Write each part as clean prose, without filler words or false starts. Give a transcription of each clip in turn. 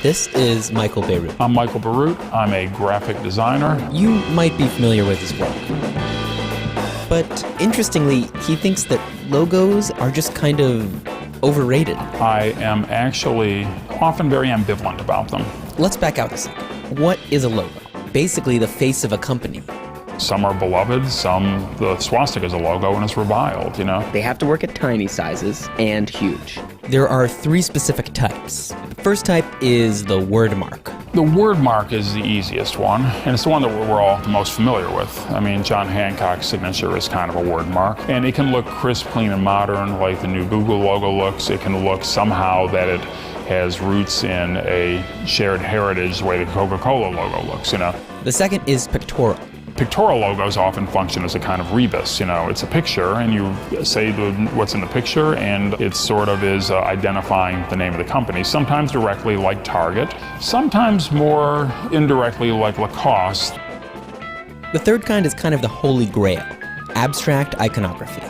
This is Michael Beirut. I'm Michael Beirut. I'm a graphic designer. You might be familiar with his work. But interestingly, he thinks that logos are just kind of overrated. I am actually often very ambivalent about them. Let's back out a second. What is a logo? Basically the face of a company. Some are beloved, the swastika is a logo and it's reviled, you know? They have to work at tiny sizes and huge. There are three specific types. The first type is the word mark. The word mark is the easiest one, and it's the one that we're all the most familiar with. I mean, John Hancock's signature is kind of a word mark, and it can look crisp, clean, and modern like the new Google logo looks. It can look somehow that it has roots in a shared heritage the way the Coca-Cola logo looks, you know? The second is pictorial. Pictorial logos often function as a kind of rebus, you know, it's a picture and you say what's in the picture and it sort of is identifying the name of the company, sometimes directly like Target, sometimes more indirectly like Lacoste. The third kind is kind of the holy grail, abstract iconography.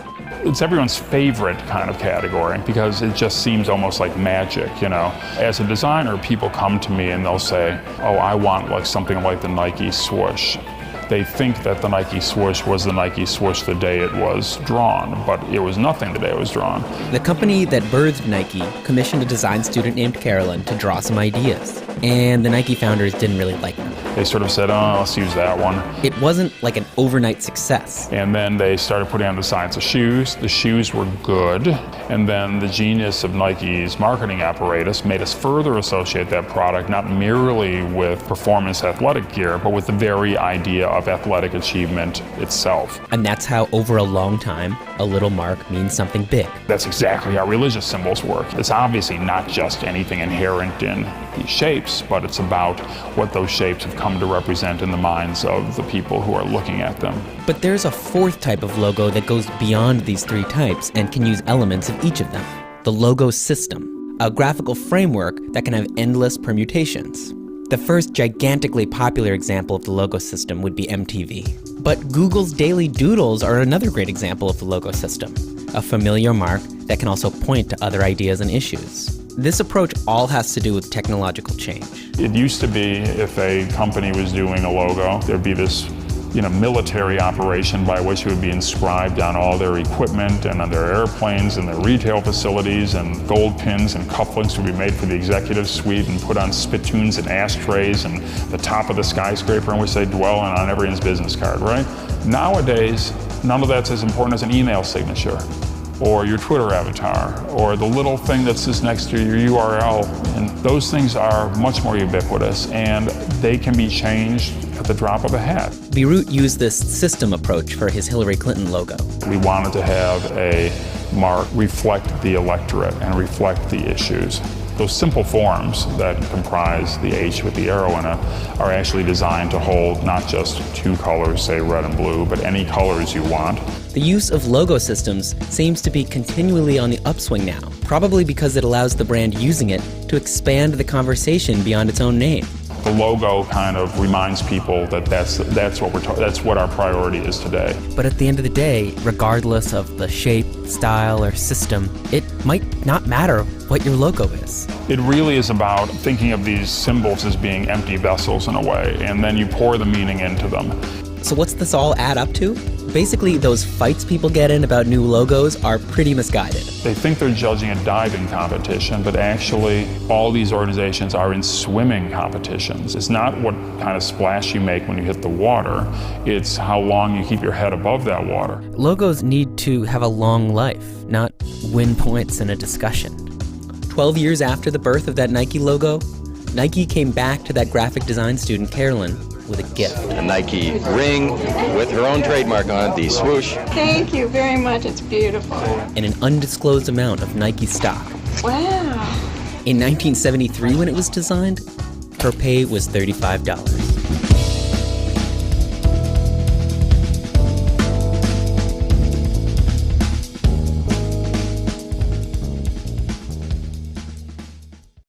It's everyone's favorite kind of category because it just seems almost like magic, you know. As a designer, people come to me and they'll say, oh, I want like something like the Nike swoosh. They think that the Nike swoosh was the Nike swoosh the day it was drawn, but it was nothing the day it was drawn. The company that birthed Nike commissioned a design student named Carolyn to draw some ideas, and the Nike founders didn't really like them. They sort of said, oh, let's use that one. It wasn't like an overnight success. And then they started putting on the science of shoes. The shoes were good. And then the genius of Nike's marketing apparatus made us further associate that product not merely with performance athletic gear, but with the very idea of athletic achievement itself. And that's how, over a long time, a little mark means something big. That's exactly how religious symbols work. It's obviously not just anything inherent in these shapes, but it's about what those shapes have come to represent in the minds of the people who are looking at them. But there's a fourth type of logo that goes beyond these three types and can use elements of each of them. The logo system, a graphical framework that can have endless permutations. The first gigantically popular example of the logo system would be MTV. But Google's Daily Doodles are another great example of the logo system, a familiar mark that can also point to other ideas and issues. This approach all has to do with technological change. It used to be if a company was doing a logo, there'd be this military operation by which it would be inscribed on all their equipment and on their airplanes and their retail facilities, and gold pins and cufflinks would be made for the executive suite and put on spittoons and ashtrays and the top of the skyscraper in which they dwell and on everyone's business card, right? Nowadays, none of that's as important as an email signature or your Twitter avatar or the little thing that sits next to your URL. And those things are much more ubiquitous and they can be changed at the drop of a hat. Beirut used this system approach for his Hillary Clinton logo. We wanted to have a mark reflect the electorate and reflect the issues. Those simple forms that comprise the H with the arrow in it are actually designed to hold not just two colors, say red and blue, but any colors you want. The use of logo systems seems to be continually on the upswing now, probably because it allows the brand using it to expand the conversation beyond its own name. The logo kind of reminds people that that's what our priority is today. But at the end of the day, regardless of the shape, style, or system, it might not matter what your logo is. It really is about thinking of these symbols as being empty vessels in a way, and then you pour the meaning into them. So what's this all add up to? Basically, those fights people get in about new logos are pretty misguided. They think they're judging a diving competition, but actually all these organizations are in swimming competitions. It's not what kind of splash you make when you hit the water, it's how long you keep your head above that water. Logos need to have a long life, not win points in a discussion. 12 years after the birth of that Nike logo, Nike came back to that graphic design student, Carolyn, with a gift. A Nike ring with her own trademark on it, the swoosh. Thank you very much, it's beautiful. And an undisclosed amount of Nike stock. Wow. In 1973, when it was designed, her pay was $35.